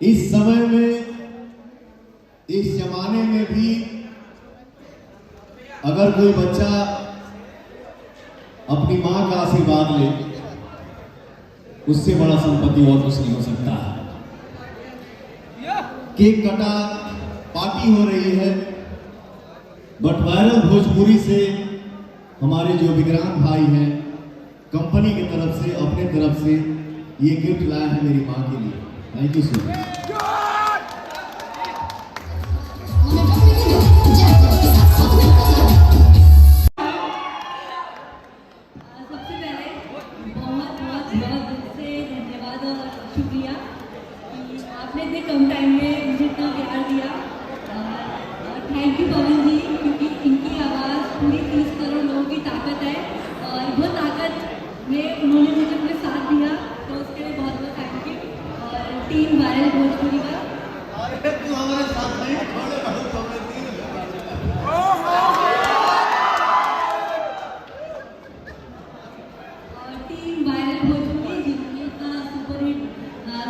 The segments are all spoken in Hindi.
इस समय में, इस जमाने में भी अगर कोई बच्चा अपनी मां का आशीर्वाद ले, उससे बड़ा संपत्ति और कुछ नहीं हो सकता है। केक कटा, पार्टी हो रही है, बट वायरल भोजपुरी से हमारे जो विक्रांत भाई हैं, कंपनी की तरफ से, अपने तरफ से ये गिफ्ट लाया है मेरी मां के लिए। Thank you so much. शुक्रिया कि आपने इतने कम टाइम में मुझे इतना प्यार दिया। थैंक यू पवन जी, क्योंकि इनकी आवाज़ पूरी 30 करोड़ लोगों की ताकत है और वो ताकत में उन्होंने मुझे अपने साथ दिया, तो उसके लिए बहुत बहुत थैंक यू। और टीम वायरल भोजपुरी का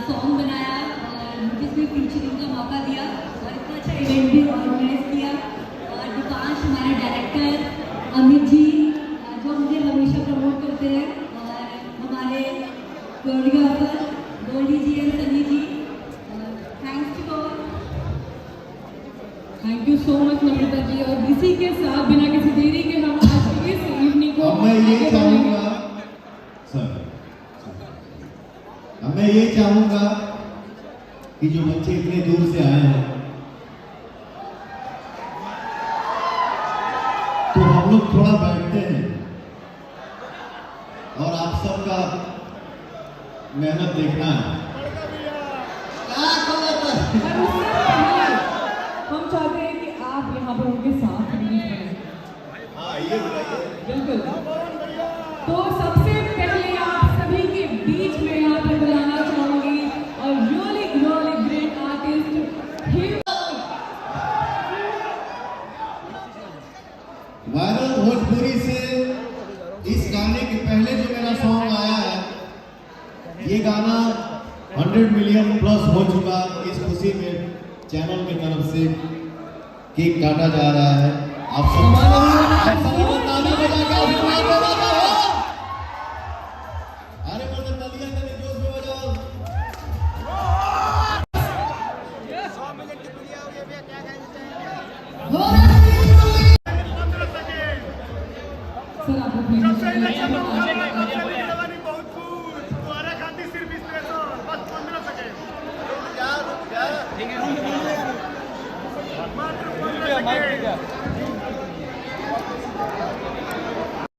सॉन्ग बनाया और मुझे इसमें फीचरिंग का मौका दिया और इतना अच्छा इवेंट भी ऑर्गेनाइज किया। और दीपांश हमारे डायरेक्टर, अमित जी जो मुझे हमेशा प्रमोट करते हैं, और हमारे choreographer Goldie ji and Sunny ji, thanks to all. Thank you so much Namrata ji. और इसी के साथ बिना किसी देरी के हम आज की इस इवनिंग को मैं ये चाहूंगा सर, मैं ये चाहूंगा कि जो बच्चे इतने दूर से आए हैं, तो हम लोग थोड़ा बैठते हैं और आप सबका मेहनत देखना है। हम चाहते हैं कि आप यहाँ पर उनके साथ हाँ, ये बिल्कुल। तो सबसे पहले आप सभी के बीच में यहाँ पर बुलाना चाहूंगी और really really great artist viral Bhojpuri से इस गाने के पहले जो मेरा सॉन्ग आया है, ये गाना 100 मिलियन प्लस हो चुका। इस खुशी में चैनल की तरफ से केक काटा जा रहा है। आप सब ताली बजा के आशीर्वाद दो। अरे मतलब तालियां तने जोश में बजाओ। सर आप अपने बहुत तुम्हारा खाती सिर्फ इस तरह बस 15 सेकंड।